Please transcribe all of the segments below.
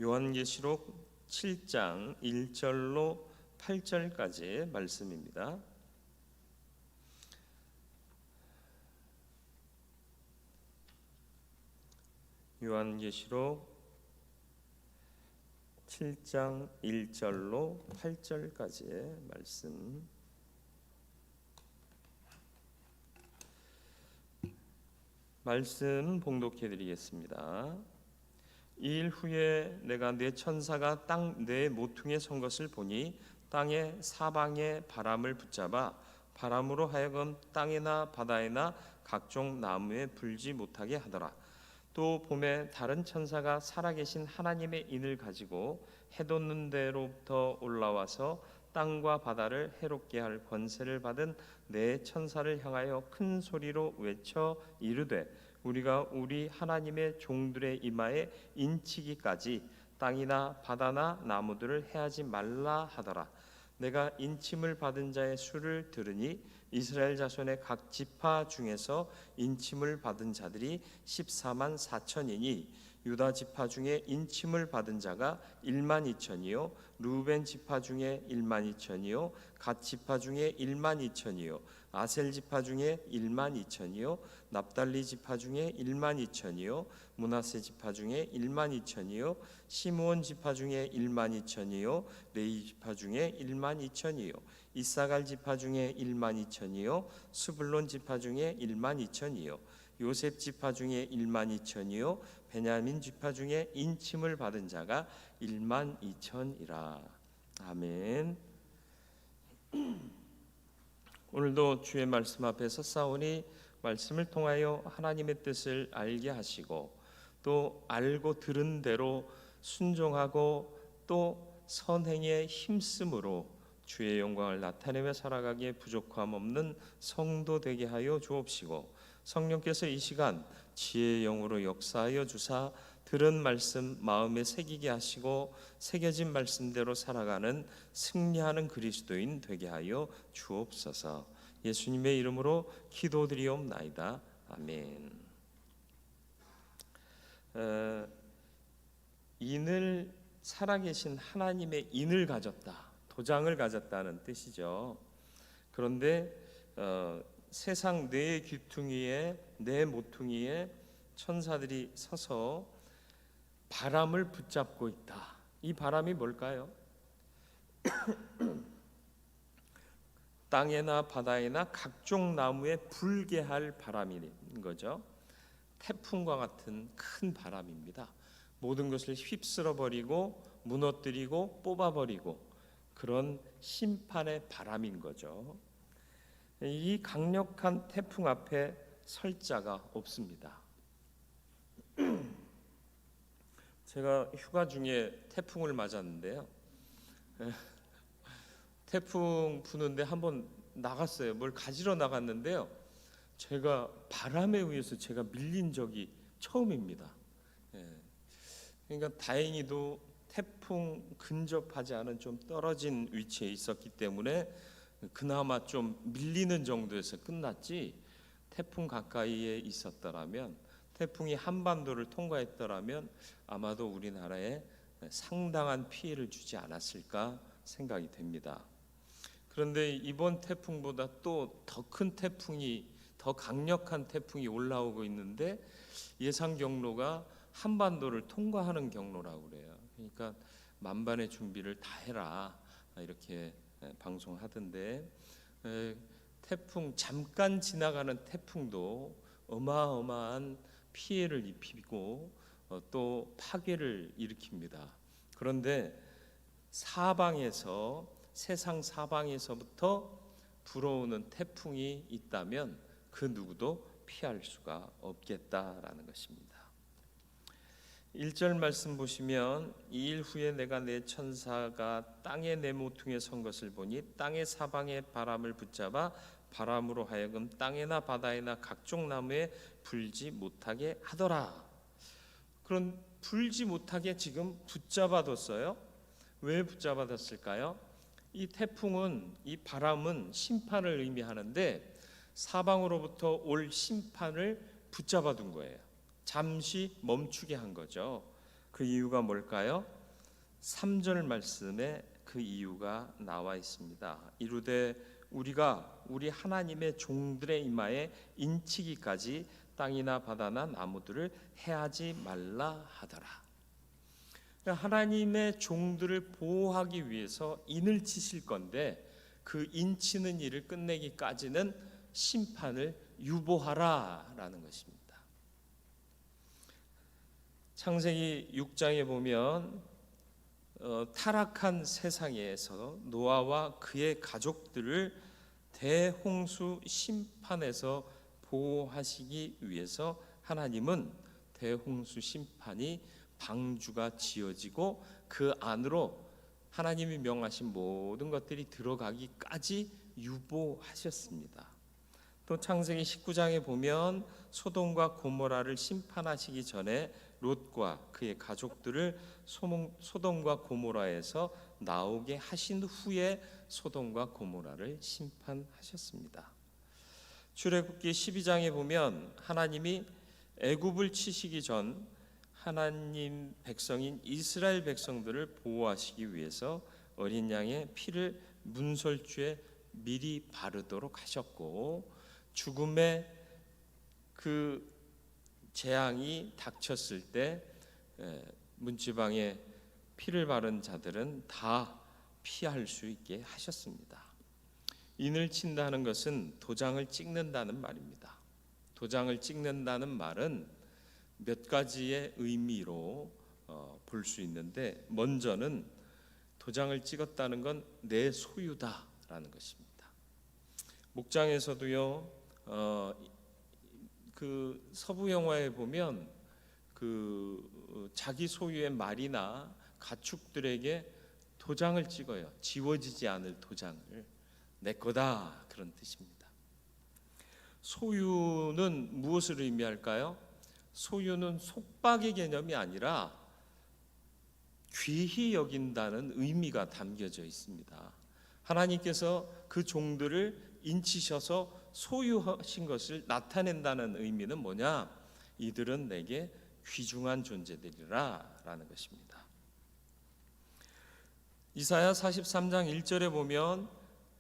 요한계시록 7장 1절로 8절까지의 말씀입니다. 요한계시록 7장 1절로 8절까지의 말씀 봉독해 드리겠습니다. 이일 후에 내가 네 천사가 땅 네 모퉁이에 선 것을 보니 땅의 사방에 바람을 붙잡아 바람으로 하여금 땅에나 바다에나 각종 나무에 불지 못하게 하더라. 또 봄에 다른 천사가 살아계신 하나님의 인을 가지고 해돋는 데로부터 올라와서 땅과 바다를 해롭게 할 권세를 받은 네 천사를 향하여 큰 소리로 외쳐 이르되 우리가 우리 하나님의 종들의 이마에 인치기까지 땅이나 바다나 나무들을 해하지 말라 하더라. 내가 인침을 받은 자의 수를 들으니 이스라엘 자손의 각 지파 중에서 인침을 받은 자들이 14만 4천이니 유다 지파 중에 인침을 받은 자가 1만 2천이요 루벤 지파 중에 1만 2천이요 갓 지파 중에 1만 2천이요 아셀 지파 중에 1만 2천이요 납달리 지파 중에 1만 2천이요 므낫세 지파 중에 1만 2천이요 시므온 지파 중에 1만 2천이요 레위 지파 중에 1만 2천이요 이사갈 지파 중에 1만 2천이요 스불론 지파 중에 1만 2천이요 요셉 지파 중에 1만 2천이요 베냐민 지파 중에 인침을 받은 자가 1만 2천이라. 아멘. 오늘도 주의 말씀 앞에서 싸우니 말씀을 통하여 하나님의 뜻을 알게 하시고 또 알고 들은 대로 순종하고 또 선행에 힘쓰므로 주의 영광을 나타내며 살아가기에 부족함 없는 성도 되게 하여 주옵시고 성령께서 이 시간 지혜의 영으로 역사하여 주사 들은 말씀 마음에 새기게 하시고 새겨진 말씀대로 살아가는 승리하는 그리스도인 되게 하여 주옵소서. 예수님의 이름으로 기도드리옵나이다. 아멘. 인을 살아계신 하나님의 인을 가졌다, 도장을 가졌다는 뜻이죠. 그런데 세상 네 귀퉁이에 네 모퉁이에 천사들이 서서 바람을 붙잡고 있다. 이 바람이 뭘까요? 땅에나 바다에나 각종 나무에 불게 할 바람인 거죠. 태풍과 같은 큰 바람입니다. 모든 것을 휩쓸어 버리고 무너뜨리고 뽑아버리고 그런 심판의 바람인 거죠. 이 강력한 태풍 앞에 설 자가 없습니다. 제가 휴가 중에 태풍을 맞았는데요. 태풍 부는데 한번 나갔어요. 뭘 가지러 나갔는데요. 제가 바람에 의해서 제가 밀린 적이 처음입니다. 그러니까 다행히도 태풍 근접하지 않은 좀 떨어진 위치에 있었기 때문에 그나마 좀 밀리는 정도에서 끝났지, 태풍 가까이에 있었더라면, 태풍이 한반도를 통과했더라면 아마도 우리나라에 상당한 피해를 주지 않았을까 생각이 됩니다. 그런데 이번 태풍보다 또 더 큰 태풍이, 더 강력한 태풍이 올라오고 있는데 예상 경로가 한반도를 통과하는 경로라고 그래요. 그러니까 만반의 준비를 다 해라 이렇게 방송하던데, 태풍, 잠깐 지나가는 태풍도 어마어마한 피해를 입히고 또 파괴를 일으킵니다. 그런데 사방에서, 세상 사방에서부터 불어오는 태풍이 있다면 그 누구도 피할 수가 없겠다라는 것입니다. 1절 말씀 보시면 이일 후에 내가 내 천사가 땅의 네 모퉁이에 선 것을 보니 땅의 사방에 바람을 붙잡아 바람으로 하여금 땅에나 바다에나 각종 나무에 불지 못하게 하더라. 그런 불지 못하게 지금 붙잡아뒀어요. 왜 붙잡아뒀을까요? 이 태풍은, 이 바람은 심판을 의미하는데 사방으로부터 올 심판을 붙잡아둔 거예요. 잠시 멈추게 한 거죠. 그 이유가 뭘까요? 3절 말씀에 그 이유가 나와 있습니다. 이르되 우리가 우리 하나님의 종들의 이마에 인치기까지 땅이나 바다나 나무들을 해하지 말라 하더라. 하나님의 종들을 보호하기 위해서 인을 치실 건데 그 인치는 일을 끝내기까지는 심판을 유보하라라는 것입니다. 창세기 6장에 보면 타락한 세상에서 노아와 그의 가족들을 대홍수 심판에서 보호하시기 위해서 하나님은 대홍수 심판이 방주가 지어지고 그 안으로 하나님이 명하신 모든 것들이 들어가기까지 유보하셨습니다. 또 창세기 19장에 보면 소돔과 고모라를 심판하시기 전에 롯과 그의 가족들을 소돔과 고모라에서 나오게 하신 후에 소돔과 고모라를 심판하셨습니다. 출애굽기 12장에 보면 하나님이 애굽을 치시기 전 하나님 백성인 이스라엘 백성들을 보호하시기 위해서 어린 양의 피를 문설주에 미리 바르도록 하셨고, 죽음의 그 재앙이 닥쳤을 때 문지방에 피를 바른 자들은 다 피할 수 있게 하셨습니다. 인을 친다는 것은 도장을 찍는다는 말입니다. 도장을 찍는다는 말은 몇 가지의 의미로 볼 수 있는데, 먼저는 도장을 찍었다는 건 내 소유다라는 것입니다. 목장에서도요, 그 서부 영화에 보면 그 자기 소유의 말이나 가축들에게 도장을 찍어요. 지워지지 않을 도장을. 내 거다, 그런 뜻입니다. 소유는 무엇을 의미할까요? 소유는 속박의 개념이 아니라 귀히 여긴다는 의미가 담겨져 있습니다. 하나님께서 그 종들을 인치셔서 소유하신 것을 나타낸다는 의미는 뭐냐? 이들은 내게 귀중한 존재들이라 라는 것입니다. 이사야 43장 1절에 보면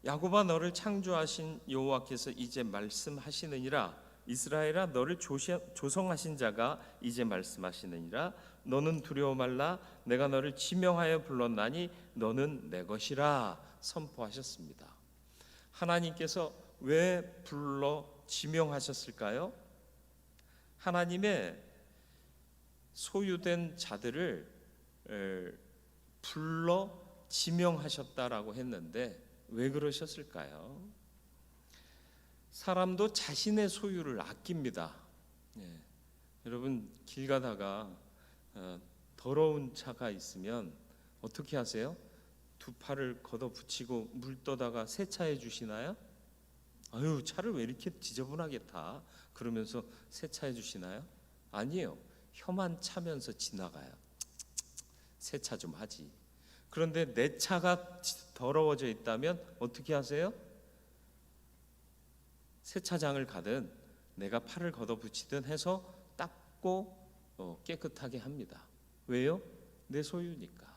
야곱아 너를 창조하신 여호와께서 이제 말씀하시느니라, 이스라엘아 너를 조성하신 자가 이제 말씀하시느니라, 너는 두려워 말라, 내가 너를 지명하여 불렀나니 너는 내 것이라 선포하셨습니다. 하나님께서 왜 불러 지명하셨을까요? 하나님의 소유된 자들을 불러 지명하셨다라고 했는데 왜 그러셨을까요? 사람도 자신의 소유를 아낍니다. 여러분 길 가다가 더러운 차가 있으면 어떻게 하세요? 두 팔을 걷어 붙이고 물 떠다가 세차해 주시나요? 아유, 차를 왜 이렇게 지저분하게 타? 그러면서 세차해 주시나요? 아니에요. 혀만 차면서 지나가요. 세차 좀 하지. 그런데 내 차가 더러워져 있다면 어떻게 하세요? 세차장을 가든 내가 팔을 걷어붙이든 해서 닦고 깨끗하게 합니다. 왜요? 내 소유니까.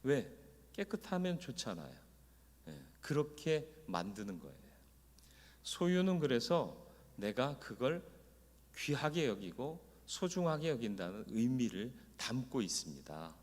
왜? 깨끗하면 좋잖아요. 그렇게 만드는 거예요. 소유는 그래서 내가 그걸 귀하게 여기고 소중하게 여긴다는 의미를 담고 있습니다.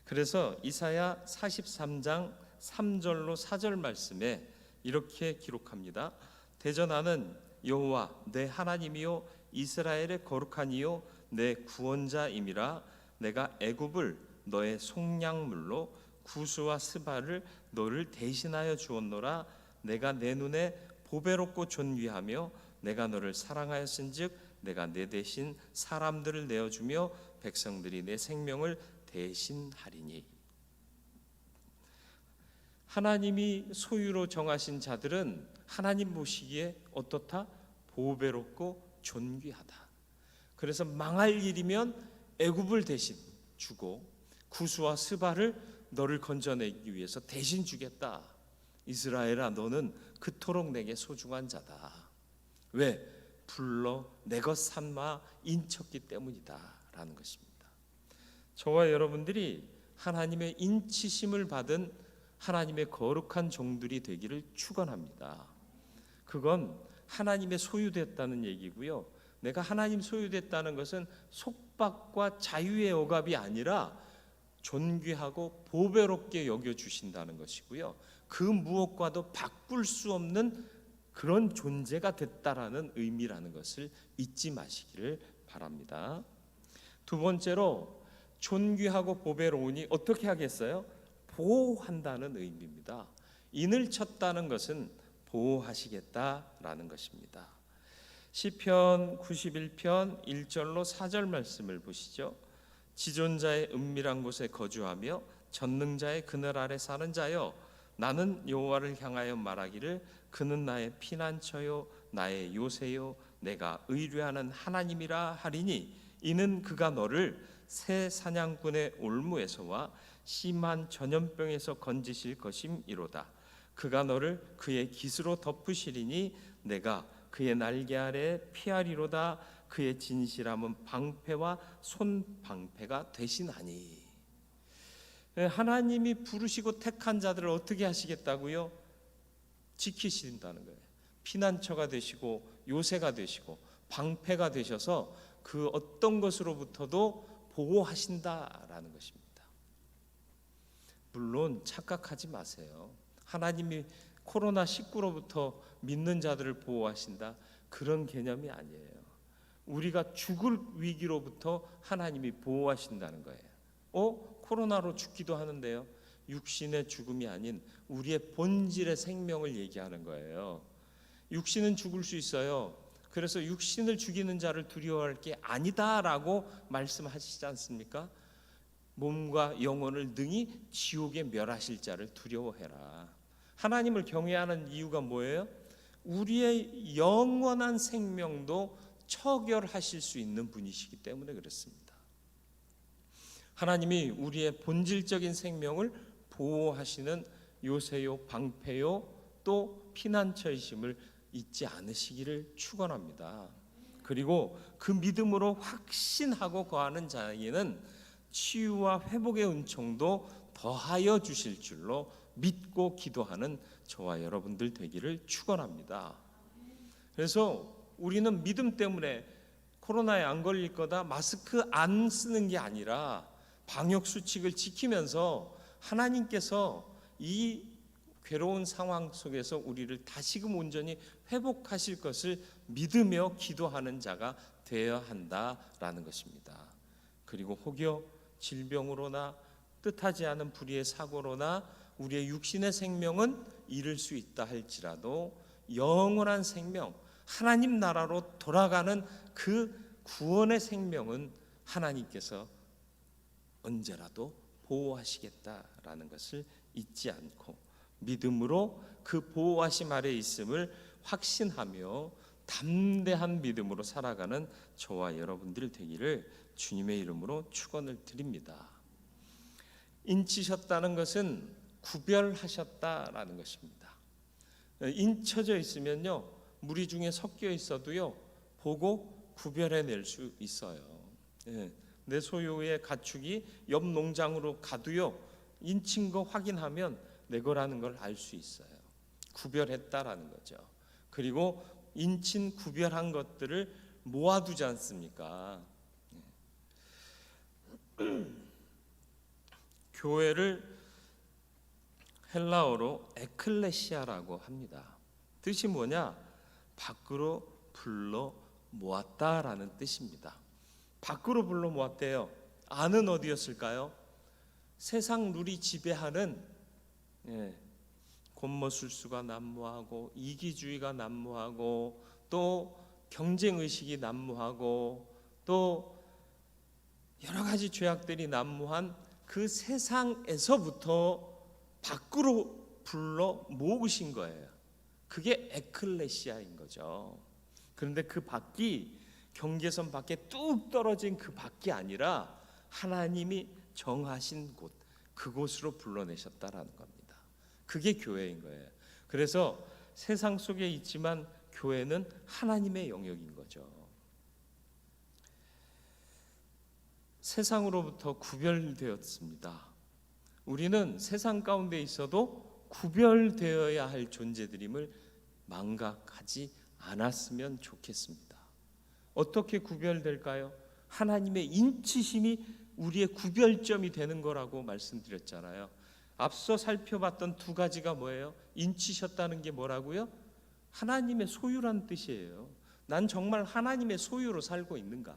그래서 이사야 43장 3절로 4절 말씀에 이렇게 기록합니다. 대전하는 여호와 내 하나님이요 이스라엘의 거룩한 이요 내 구원자임이라, 내가 애굽을 너의 속량물로 구스와 스바를 너를 대신하여 주었노라. 내가 내 눈에 보배롭고 존귀하며 내가 너를 사랑하였은즉 내가 내 대신 사람들을 내어주며 백성들이 내 생명을 대신하리니. 하나님이 소유로 정하신 자들은 하나님 보시기에 어떻다? 보배롭고 존귀하다. 그래서 망할 일이면 애굽을 대신 주고 구스와 스바를 너를 건져내기 위해서 대신 주겠다. 이스라엘아 너는 그토록 내게 소중한 자다. 왜? 불러 내 것 삼아 인쳤기 때문이다 라는 것입니다. 저와 여러분들이 하나님의 인치심을 받은 하나님의 거룩한 종들이 되기를 축원합니다. 그건 하나님의 소유됐다는 얘기고요. 내가 하나님 소유됐다는 것은 속박과 자유의 억압이 아니라 존귀하고 보배롭게 여겨주신다는 것이고요. 그 무엇과도 바꿀 수 없는 그런 존재가 됐다라는 의미라는 것을 잊지 마시기를 바랍니다. 두 번째로 존귀하고 보배로우니 어떻게 하겠어요? 보호한다는 의미입니다. 인을 쳤다는 것은 보호하시겠다라는 것입니다. 시편 91편 1절로 4절 말씀을 보시죠. 지존자의 은밀한 곳에 거주하며 전능자의 그늘 아래 사는 자여, 나는 여호와를 향하여 말하기를 그는 나의 피난처요 나의 요새요 내가 의뢰하는 하나님이라 하리니, 이는 그가 너를 새 사냥꾼의 올무에서와 심한 전염병에서 건지실 것임이로다. 그가 너를 그의 깃으로 덮으시리니 내가 그의 날개 아래 피하리로다. 그의 진실함은 방패와 손방패가 되시나니. 하나님이 부르시고 택한 자들을 어떻게 하시겠다고요? 지키신다는 거예요. 피난처가 되시고 요새가 되시고 방패가 되셔서 그 어떤 것으로부터도 보호하신다라는 것입니다. 물론 착각하지 마세요. 하나님이 코로나19로부터 믿는 자들을 보호하신다, 그런 개념이 아니에요. 우리가 죽을 위기로부터 하나님이 보호하신다는 거예요. 코로나로 죽기도 하는데요. 육신의 죽음이 아닌 우리의 본질의 생명을 얘기하는 거예요. 육신은 죽을 수 있어요. 그래서 육신을 죽이는 자를 두려워할 게 아니다라고 말씀하시지 않습니까? 몸과 영혼을 능히 지옥에 멸하실 자를 두려워해라. 하나님을 경외하는 이유가 뭐예요? 우리의 영원한 생명도 처결하실 수 있는 분이시기 때문에 그렇습니다. 하나님이 우리의 본질적인 생명을 보호하시는 요새요 방패요 또 피난처이심을 잊지 않으시기를 축원합니다. 그리고 그 믿음으로 확신하고 거하는 자에게는 치유와 회복의 은총도 더하여 주실 줄로 믿고 기도하는 저와 여러분들 되기를 축원합니다. 그래서 우리는 믿음 때문에 코로나에 안 걸릴 거다 마스크 안 쓰는 게 아니라 방역 수칙을 지키면서 하나님께서 이 괴로운 상황 속에서 우리를 다시금 온전히 회복하실 것을 믿으며 기도하는 자가 되어야 한다라는 것입니다. 그리고 혹여 질병으로나 뜻하지 않은 불의의 사고로나 우리의 육신의 생명은 잃을 수 있다 할지라도 영원한 생명, 하나님 나라로 돌아가는 그 구원의 생명은 하나님께서 언제라도 보호하시겠다라는 것을 잊지 않고 믿음으로 그 보호하심 아래 있음을 확신하며 담대한 믿음으로 살아가는 저와 여러분들 되기를 주님의 이름으로 축원을 드립니다. 인치셨다는 것은 구별하셨다라는 것입니다. 인쳐져 있으면요, 무리 중에 섞여 있어도요 보고 구별해낼 수 있어요. 내 소유의 가축이 옆 농장으로 가도요 인친 거 확인하면 내 거라는 걸 알 수 있어요. 구별했다라는 거죠. 그리고 인친 구별한 것들을 모아두지 않습니까? 교회를 헬라어로 에클레시아라고 합니다. 뜻이 뭐냐? 밖으로 불러 모았다라는 뜻입니다. 밖으로 불러 모았대요. 안은 어디였을까요? 세상 룰이 지배하는 권모술수가 난무하고 이기주의가 난무하고 또 경쟁의식이 난무하고 또 여러 가지 죄악들이 난무한 그 세상에서부터 밖으로 불러 모으신 거예요. 그게 에클레시아인 거죠. 그런데 그 밖이 경계선 밖에 뚝 떨어진 그 밖이 아니라 하나님이 정하신 곳, 그곳으로 불러내셨다라는 겁니다. 그게 교회인 거예요. 그래서 세상 속에 있지만 교회는 하나님의 영역인 거죠. 세상으로부터 구별되었습니다. 우리는 세상 가운데 있어도 구별되어야 할 존재들임을 망각하지 않았으면 좋겠습니다. 어떻게 구별될까요? 하나님의 인치심이 우리의 구별점이 되는 거라고 말씀드렸잖아요. 앞서 살펴봤던 두 가지가 뭐예요? 인치셨다는 게 뭐라고요? 하나님의 소유란 뜻이에요. 난 정말 하나님의 소유로 살고 있는가?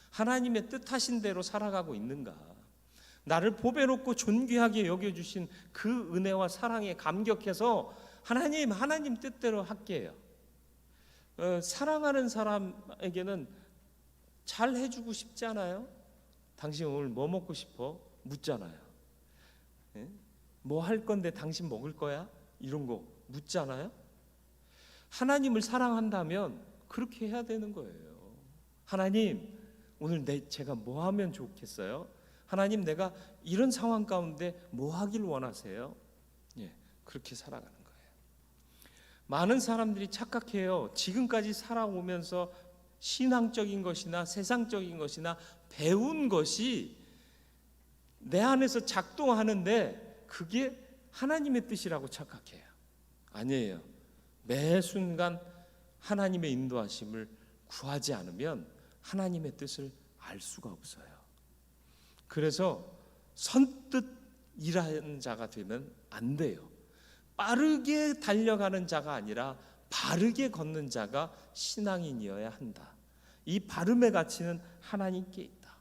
하나님의 뜻하신 대로 살아가고 있는가? 나를 보배롭고 존귀하게 여겨주신 그 은혜와 사랑에 감격해서 하나님 뜻대로 할게요. 사랑하는 사람에게는 잘 해주고 싶지 않아요? 당신 오늘 뭐 먹고 싶어? 묻잖아요. 뭐 할 건데 당신 먹을 거야? 이런 거 묻잖아요. 하나님을 사랑한다면 그렇게 해야 되는 거예요. 하나님, 오늘 제가 뭐 하면 좋겠어요? 하나님, 내가 이런 상황 가운데 뭐 하길 원하세요? 그렇게 살아가는 거예요. 많은 사람들이 착각해요. 지금까지 살아오면서 신앙적인 것이나 세상적인 것이나 배운 것이 내 안에서 작동하는데 그게 하나님의 뜻이라고 착각해요. 아니에요. 매 순간 하나님의 인도하심을 구하지 않으면 하나님의 뜻을 알 수가 없어요. 그래서 선뜻 일하는 자가 되면 안 돼요. 빠르게 달려가는 자가 아니라 바르게 걷는 자가 신앙인이어야 한다. 이 바름의 가치는 하나님께 있다.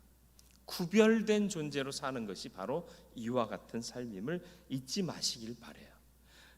구별된 존재로 사는 것이 바로 이와 같은 삶임을 잊지 마시길 바라요.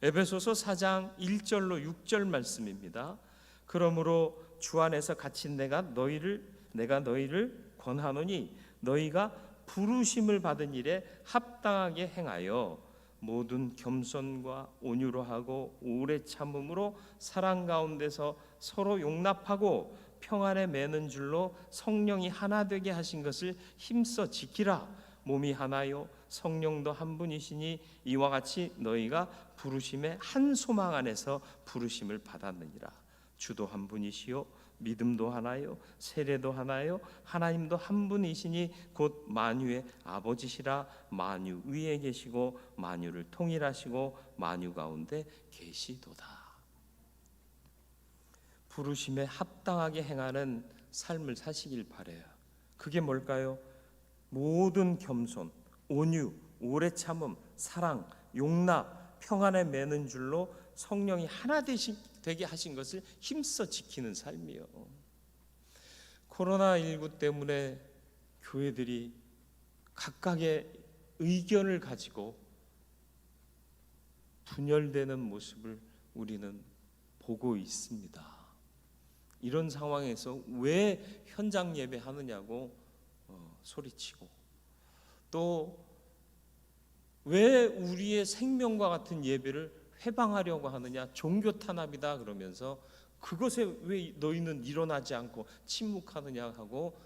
에베소서 4장 1절로 6절 말씀입니다. 그러므로 주 안에서 갇힌 내가 너희를 권하노니 너희가 부르심을 받은 일에 합당하게 행하여 모든 겸손과 온유로 하고 오래 참음으로 사랑 가운데서 서로 용납하고 평안에 매는 줄로 성령이 하나 되게 하신 것을 힘써 지키라. 몸이 하나요 성령도 한 분이시니 이와 같이 너희가 부르심의 한 소망 안에서 부르심을 받았느니라. 주도 한 분이시요 믿음도 하나요 세례도 하나요 하나님도 한 분이시니 곧 만유의 아버지시라. 만유 위에 계시고 만유를 통일하시고 만유 가운데 계시도다. 부르심에 합당하게 행하는 삶을 사시길 바라요. 그게 뭘까요? 모든 겸손, 온유, 오래 참음, 사랑, 용납, 평안에 매는 줄로 성령이 하나 되게 하신 것을 힘써 지키는 삶이요. 코로나19 때문에 교회들이 각각의 의견을 가지고 분열되는 모습을 우리는 보고 있습니다. 이런 상황에서 왜 현장 예배하느냐고 소리치고 또 왜 우리의 생명과 같은 예배를 회방하려고 하느냐, 종교 탄압이다 그러면서 그것에 왜 너희는 일어나지 않고 침묵하느냐 하고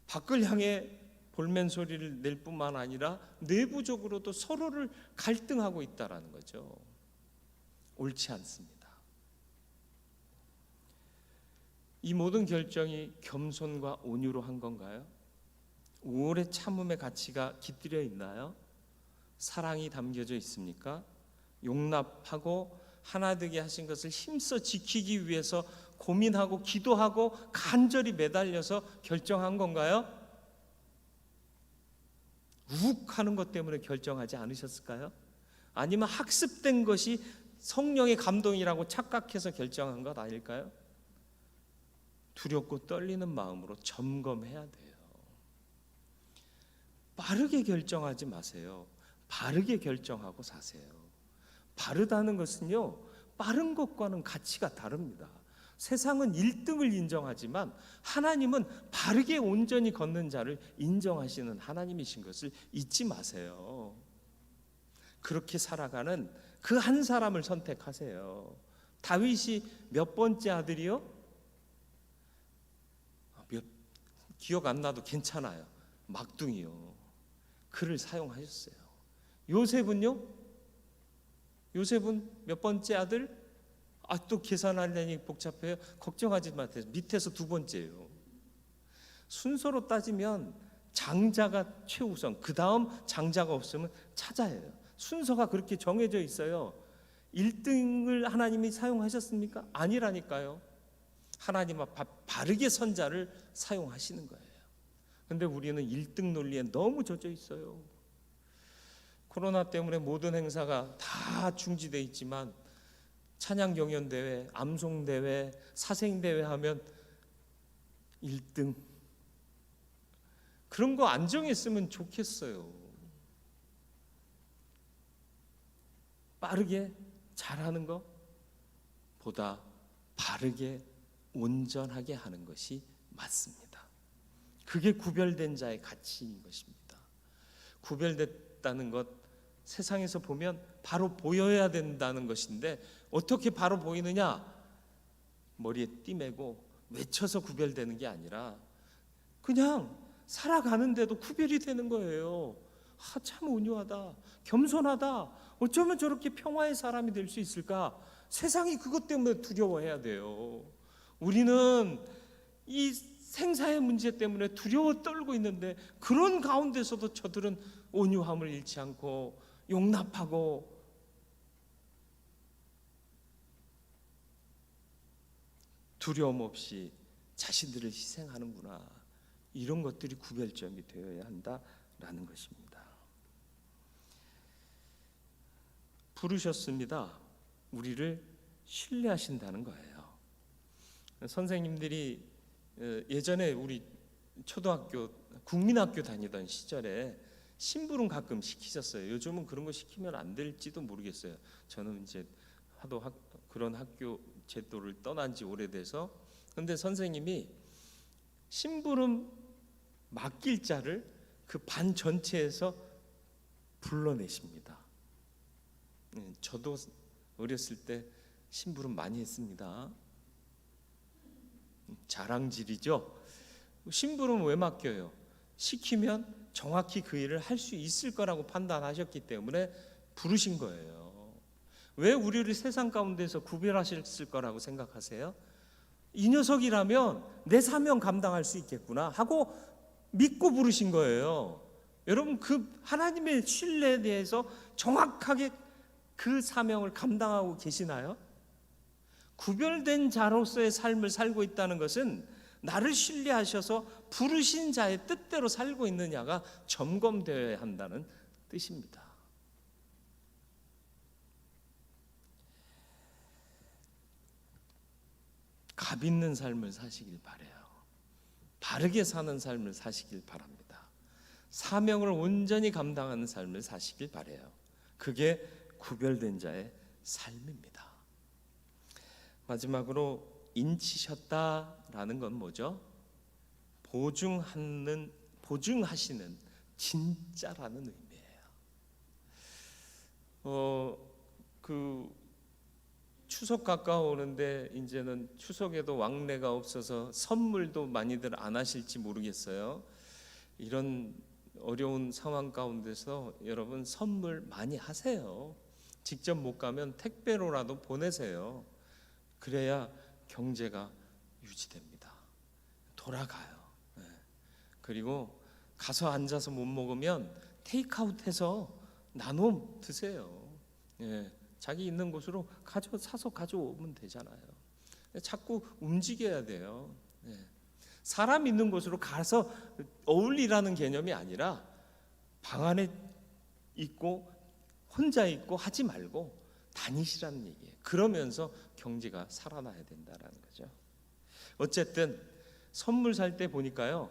밖을 향해 볼멘 소리를 낼 뿐만 아니라 내부적으로도 서로를 갈등하고 있다라는 거죠. 옳지 않습니다. 이 모든 결정이 겸손과 온유로 한 건가요? 오래 참음의 가치가 깃들여 있나요? 사랑이 담겨져 있습니까? 용납하고 하나 되게 하신 것을 힘써 지키기 위해서 고민하고 기도하고 간절히 매달려서 결정한 건가요? 욱 하는 것 때문에 결정하지 않으셨을까요? 아니면 학습된 것이 성령의 감동이라고 착각해서 결정한 것 아닐까요? 두렵고 떨리는 마음으로 점검해야 돼요. 빠르게 결정하지 마세요. 바르게 결정하고 사세요. 바르다는 것은요, 빠른 것과는 가치가 다릅니다. 세상은 1등을 인정하지만 하나님은 바르게 온전히 걷는 자를 인정하시는 하나님이신 것을 잊지 마세요. 그렇게 살아가는 그 한 사람을 선택하세요. 다윗이 몇 번째 아들이요? 기억 안 나도 괜찮아요. 막둥이요. 그를 사용하셨어요. 요셉은요? 요셉은 몇 번째 아들? 또 계산하려니 복잡해요. 걱정하지 마세요. 밑에서 두 번째예요. 순서로 따지면 장자가 최우선, 그 다음 장자가 없으면 차자예요. 순서가 그렇게 정해져 있어요. 1등을 하나님이 사용하셨습니까? 아니라니까요. 하나님은 바르게 선자를 사용하시는 거예요. 근데 우리는 1등 논리에 너무 젖어 있어요. 코로나 때문에 모든 행사가 다 중지돼 있지만 찬양 경연 대회, 암송 대회, 사생 대회 하면 1등, 그런 거 안 정했으면 좋겠어요. 빠르게 잘하는 것보다 바르게 온전하게 하는 것이 맞습니다. 그게 구별된 자의 가치인 것입니다. 구별됐다는 것, 세상에서 보면 바로 보여야 된다는 것인데 어떻게 바로 보이느냐? 머리에 띠매고 외쳐서 구별되는 게 아니라 그냥 살아가는데도 구별이 되는 거예요. 참 온유하다, 겸손하다, 어쩌면 저렇게 평화의 사람이 될 수 있을까? 세상이 그것 때문에 두려워해야 돼요. 우리는 이 생사의 문제 때문에 두려워 떨고 있는데 그런 가운데서도 저들은 온유함을 잃지 않고 용납하고 두려움 없이 자신들을 희생하는구나. 이런 것들이 구별점이 되어야 한다라는 것입니다. 부르셨습니다. 우리를 신뢰하신다는 거예요. 선생님들이 예전에 우리 초등학교, 국민학교 다니던 시절에 심부름 가끔 시키셨어요. 요즘은 그런 거 시키면 안 될지도 모르겠어요. 저는 이제 하도 그런 학교 제도를 떠난 지 오래돼서. 근데 선생님이 심부름 맡길 자를 그 반 전체에서 불러내십니다. 저도 어렸을 때 심부름 많이 했습니다. 자랑질이죠. 심부름 왜 맡겨요? 시키면 정확히 그 일을 할 수 있을 거라고 판단하셨기 때문에 부르신 거예요. 왜 우리를 세상 가운데서 구별하셨을 거라고 생각하세요? 이 녀석이라면 내 사명 감당할 수 있겠구나 하고 믿고 부르신 거예요. 여러분, 그 하나님의 신뢰에 대해서 정확하게 그 사명을 감당하고 계시나요? 구별된 자로서의 삶을 살고 있다는 것은 나를 신뢰하셔서 부르신 자의 뜻대로 살고 있느냐가 점검되어야 한다는 뜻입니다. 값 있는 삶을 사시길 바라요. 바르게 사는 삶을 사시길 바랍니다. 사명을 온전히 감당하는 삶을 사시길 바라요. 그게 구별된 자의 삶입니다. 마지막으로 인치셨다라는 건 뭐죠? 보증하시는 진짜라는 의미예요. 추석 가까워오는데 이제는 추석에도 왕래가 없어서 선물도 많이들 안 하실지 모르겠어요. 이런 어려운 상황 가운데서 여러분 선물 많이 하세요. 직접 못 가면 택배로라도 보내세요. 그래야 경제가 유지됩니다. 돌아가요. 그리고 가서 앉아서 못 먹으면 테이크아웃해서 나눠 드세요. 자기 있는 곳으로 사서 가져오면 되잖아요. 자꾸 움직여야 돼요. 사람 있는 곳으로 가서 어울리라는 개념이 아니라 방 안에 있고 혼자 있고 하지 말고 다니시라는 얘기예요. 그러면서 경제가 살아나야 된다라는 거죠. 어쨌든 선물 살 때 보니까요,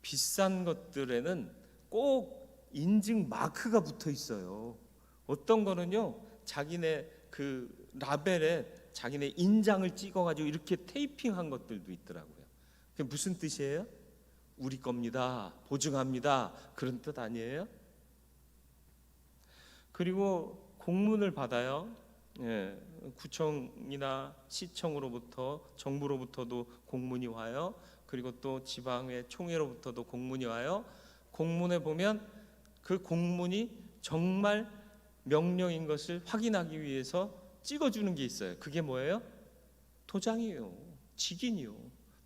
비싼 것들에는 꼭 인증 마크가 붙어 있어요. 어떤 거는요, 자기네 그 라벨에 자기네 인장을 찍어가지고 이렇게 테이핑한 것들도 있더라고요. 그게 무슨 뜻이에요? 우리 겁니다, 보증합니다, 그런 뜻 아니에요? 그리고 공문을 받아요. 구청이나 시청으로부터, 정부로부터도 공문이 와요. 그리고 또 지방의 총회로부터도 공문이 와요. 공문에 보면 그 공문이 정말 명령인 것을 확인하기 위해서 찍어주는 게 있어요. 그게 뭐예요? 도장이에요. 직인이요.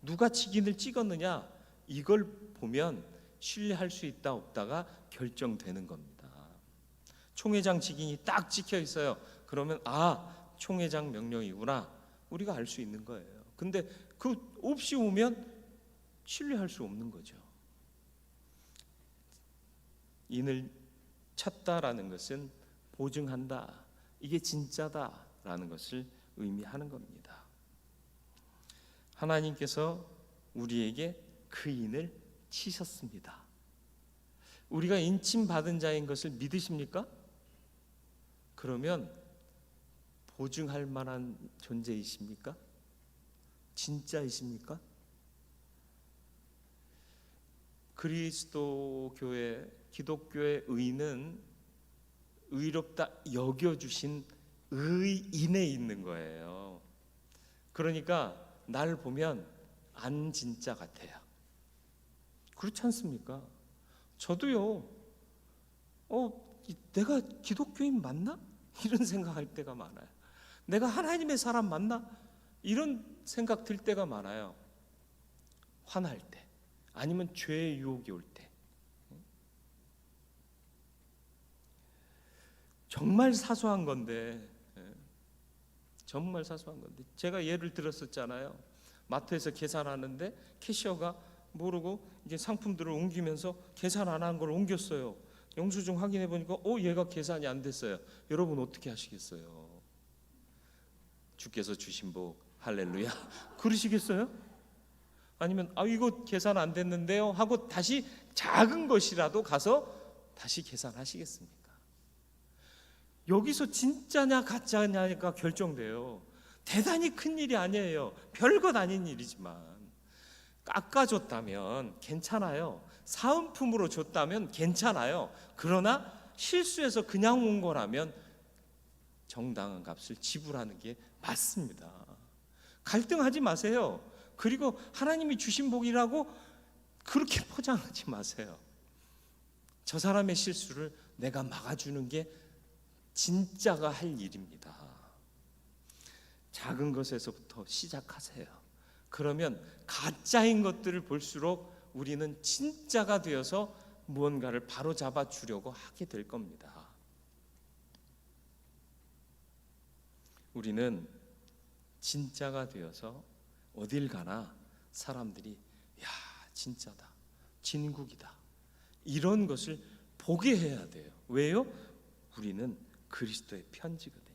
누가 직인을 찍었느냐? 이걸 보면 신뢰할 수 있다 없다가 결정되는 겁니다. 총회장 직인이 딱 찍혀 있어요. 그러면 총회장 명령이구나, 우리가 알 수 있는 거예요. 근데 그 없이 오면 신뢰할 수 없는 거죠. 인을 찾다라는 것은 보증한다, 이게 진짜다라는 것을 의미하는 겁니다. 하나님께서 우리에게 그 인을 치셨습니다. 우리가 인침 받은 자인 것을 믿으십니까? 그러면 보증할 만한 존재이십니까? 진짜이십니까? 그리스도 교회, 기독교의 의는 의롭다 여겨주신 의인에 있는 거예요. 그러니까 날 보면 안 진짜 같아요. 그렇지 않습니까? 저도요, 내가 기독교인 맞나? 이런 생각할 때가 많아요. 내가 하나님의 사람 맞나? 이런 생각 들 때가 많아요. 화날 때, 아니면 죄의 유혹이 올 때. 정말 사소한 건데, 정말 사소한 건데, 제가 예를 들었었잖아요. 마트에서 계산하는데 캐셔가 모르고 이제 상품들을 옮기면서 계산 안 한 걸 옮겼어요. 영수증 확인해 보니까 얘가 계산이 안 됐어요. 여러분 어떻게 하시겠어요? 주께서 주신 복 할렐루야 그러시겠어요? 아니면 이거 계산 안 됐는데요 하고 다시 작은 것이라도 가서 다시 계산하시겠습니까? 여기서 진짜냐 가짜냐가 결정돼요. 대단히 큰 일이 아니에요. 별것 아닌 일이지만 깎아줬다면 괜찮아요. 사은품으로 줬다면 괜찮아요. 그러나 실수해서 그냥 온 거라면 정당한 값을 지불하는 게 맞습니다. 갈등하지 마세요. 그리고 하나님이 주신 복이라고 그렇게 포장하지 마세요. 저 사람의 실수를 내가 막아주는 게 진짜가 할 일입니다. 작은 것에서부터 시작하세요. 그러면 가짜인 것들을 볼수록 우리는 진짜가 되어서 무언가를 바로잡아 주려고 하게 될 겁니다. 우리는 진짜가 되어서 어딜 가나 사람들이 야 진짜다, 진국이다, 이런 것을 보게 해야 돼요. 왜요? 우리는 그리스도의 편지거든요.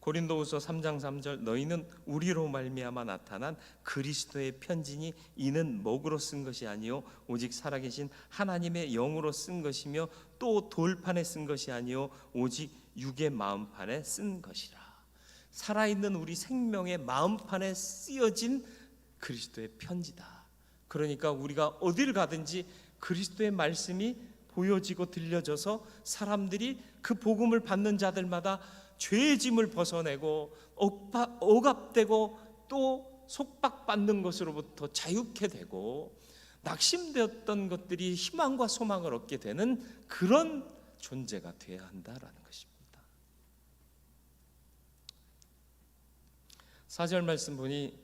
고린도후서 3장 3절 너희는 우리로 말미암아 나타난 그리스도의 편지니 이는 목으로 쓴 것이 아니요 오직 살아계신 하나님의 영으로 쓴 것이며 또 돌판에 쓴 것이 아니요 오직 육의 마음판에 쓴 것이라. 살아있는 우리 생명의 마음판에 쓰여진 그리스도의 편지다. 그러니까 우리가 어딜 가든지 그리스도의 말씀이 보여지고 들려져서 사람들이 그 복음을 받는 자들마다 죄의 짐을 벗어내고 억압되고 또 속박받는 것으로부터 자유케 되고 낙심되었던 것들이 희망과 소망을 얻게 되는 그런 존재가 되어야 한다라는 것입니다. 4절 말씀 보니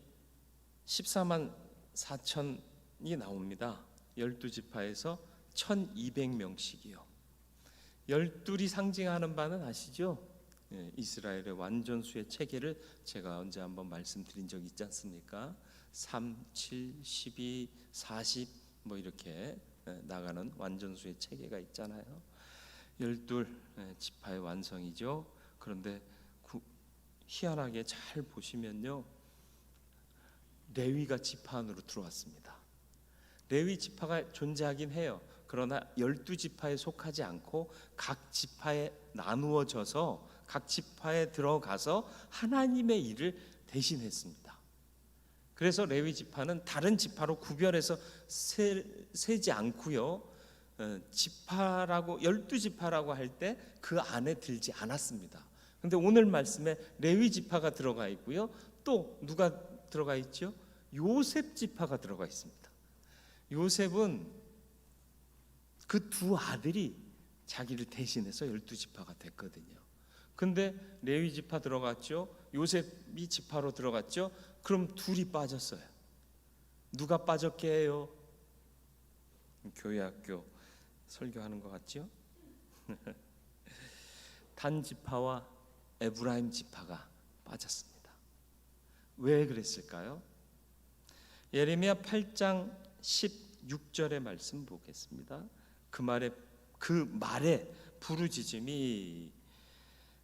14만 4천이 나옵니다. 12지파에서 1200명씩이요. 12이 상징하는 바는 아시죠? 이스라엘의 완전수의 체계를 제가 언제 한번 말씀드린 적이 있지 않습니까? 3, 7, 12, 40 뭐 이렇게 나가는 완전수의 체계가 있잖아요. 12지파의 완성이죠. 그런데 희한하게 잘 보시면요, 레위가 지파 안으로 들어왔습니다. 레위 지파가 존재하긴 해요. 그러나 12지파에 속하지 않고 각 지파에 나누어져서 각 지파에 들어가서 하나님의 일을 대신했습니다. 그래서 레위 지파는 다른 지파로 구별해서 세지 않고요, 지파라고 12지파라고 할 때 그 안에 들지 않았습니다. 근데 오늘 말씀에 레위 지파가 들어가 있고요, 또 누가 들어가 있죠? 요셉 지파가 들어가 있습니다. 요셉은 그 두 아들이 자기를 대신해서 12지파가 됐거든요. 근데 레위 지파 들어갔죠, 요셉이 지파로 들어갔죠. 그럼 둘이 빠졌어요. 누가 빠졌게 해요? 교회 학교 설교하는 것 같죠? 단 지파와 에브라임 지파가 빠졌습니다. 왜 그랬을까요? 예레미야 8장 16절의 말씀 보겠습니다. 그 말에 부르짖음이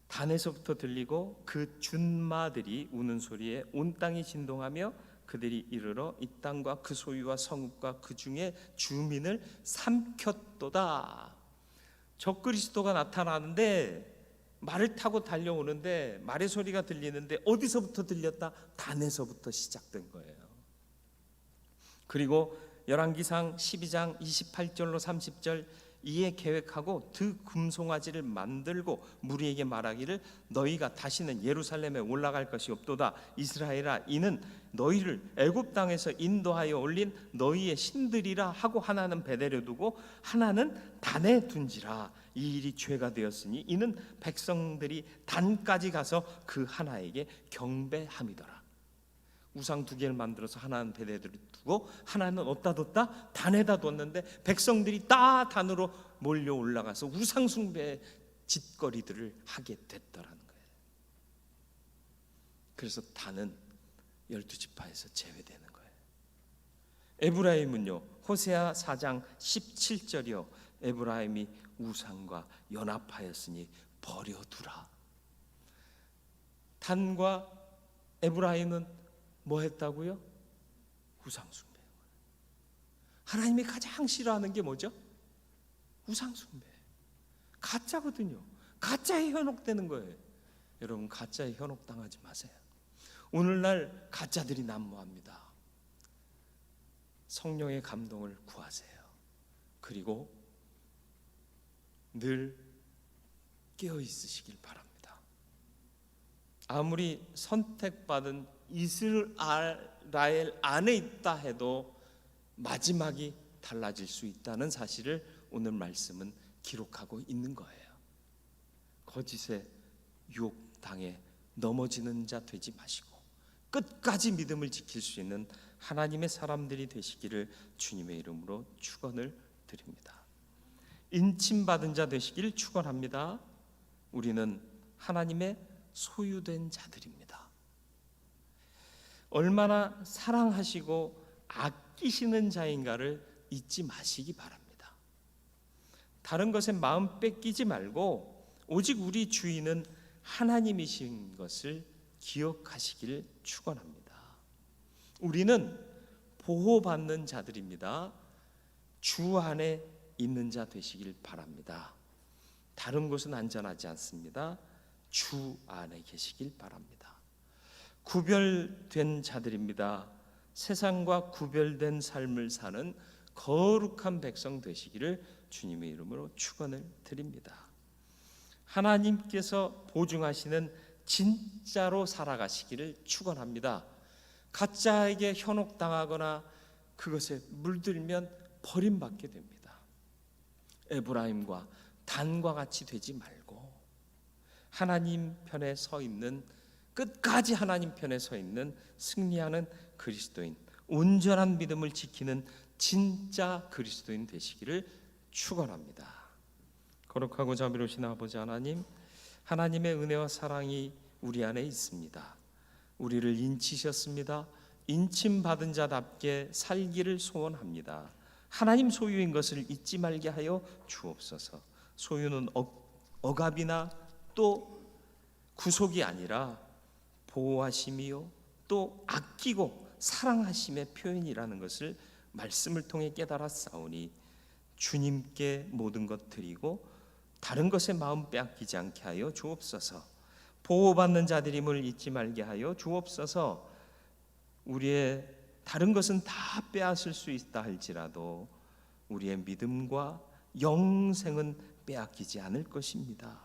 단에서부터 들리고 그 준마들이 우는 소리에 온 땅이 진동하며 그들이 이르러 이 땅과 그 소유와 성읍과 그 중에 주민을 삼켰도다. 적그리스도가 나타나는데 말을 타고 달려오는데 말의 소리가 들리는데 어디서부터 들렸다? 단에서부터 시작된 거예요. 그리고 열왕기상 12장 28절로 30절 이에 계획하고 두 금송아지를 만들고 무리에게 말하기를 너희가 다시는 예루살렘에 올라갈 것이 없도다. 이스라엘아, 이는 너희를 애굽 땅에서 인도하여 올린 너희의 신들이라 하고 하나는 베델에 두고 하나는 단에 둔지라. 이 일이 죄가 되었으니 이는 백성들이 단까지 가서 그 하나에게 경배함이더라. 우상 두 개를 만들어서 하나는 베델에 두고 하나는 어디다 뒀다? 단에다 뒀는데 백성들이 다 단으로 몰려 올라가서 우상 숭배의 짓거리들을 하게 됐더라는 거예요. 그래서 단은 12지파에서 제외되는 거예요. 에브라임은요, 호세아 4장 17절이요, 에브라임이 우상과 연합하였으니 버려두라. 단과 에브라임은 뭐 했다고요? 우상숭배. 하나님이 가장 싫어하는 게 뭐죠? 우상숭배. 가짜거든요. 가짜에 현혹되는 거예요. 여러분, 가짜에 현혹당하지 마세요. 오늘날 가짜들이 난무합니다. 성령의 감동을 구하세요. 그리고 늘 깨어 있으시길 바랍니다. 아무리 선택받은 이스라엘 안에 있다 해도 마지막이 달라질 수 있다는 사실을 오늘 말씀은 기록하고 있는 거예요. 거짓의 유혹당해 넘어지는 자 되지 마시고 끝까지 믿음을 지킬 수 있는 하나님의 사람들이 되시기를 주님의 이름으로 축원을 드립니다. 인침받은 자 되시기를 축원합니다. 우리는 하나님의 소유된 자들입니다. 얼마나 사랑하시고 아끼시는 자인가를 잊지 마시기 바랍니다. 다른 것에 마음 뺏기지 말고 오직 우리 주인은 하나님이신 것을 기억하시기를 축원합니다. 우리는 보호받는 자들입니다. 주 안에 있는 자 되시길 바랍니다. 다른 곳은 안전하지 않습니다. 주 안에 계시길 바랍니다. 구별된 자들입니다. 세상과 구별된 삶을 사는 거룩한 백성 되시기를 주님의 이름으로 축원을 드립니다. 하나님께서 보증하시는 진짜로 살아가시기를 축원합니다. 가짜에게 현혹당하거나 그것에 물들면 버림받게 됩니다. 에브라임과 단과 같이 되지 말고 하나님 편에 서 있는, 끝까지 하나님 편에 서 있는 승리하는 그리스도인, 온전한 믿음을 지키는 진짜 그리스도인 되시기를 축원합니다. 거룩하고 자비로우신 아버지 하나님, 하나님의 은혜와 사랑이 우리 안에 있습니다. 우리를 인치셨습니다. 인침받은 자답게 살기를 소원합니다. 하나님 소유인 것을 잊지 말게 하여 주옵소서. 소유는 억압이나 또 구속이 아니라 보호하심이요 또 아끼고 사랑하심의 표현이라는 것을 말씀을 통해 깨달았사오니 주님께 모든 것 드리고 다른 것에 마음 빼앗기지 않게 하여 주옵소서. 보호받는 자들임을 잊지 말게 하여 주옵소서. 우리의 다른 것은 다 빼앗을 수 있다 할지라도 우리의 믿음과 영생은 빼앗기지 않을 것입니다.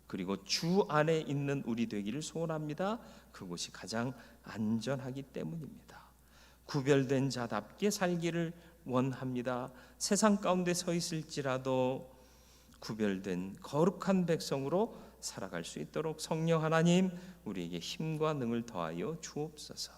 그리고 주 안에 있는 우리 되기를 소원합니다. 그곳이 가장 안전하기 때문입니다. 구별된 자답게 살기를 원합니다. 세상 가운데 서 있을지라도 구별된 거룩한 백성으로 살아갈 수 있도록 성령 하나님 우리에게 힘과 능을 더하여 주옵소서.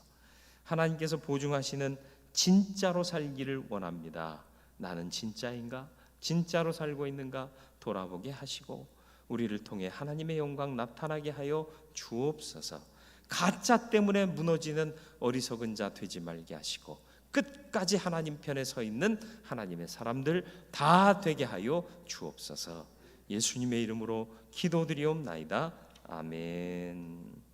하나님께서 보증하시는 진짜로 살기를 원합니다. 나는 진짜인가? 진짜로 살고 있는가? 돌아보게 하시고 우리를 통해 하나님의 영광 나타나게 하여 주옵소서. 가짜 때문에 무너지는 어리석은 자 되지 말게 하시고 끝까지 하나님 편에 서 있는 하나님의 사람들 다 되게 하여 주옵소서. 예수님의 이름으로 기도드리옵나이다. 아멘.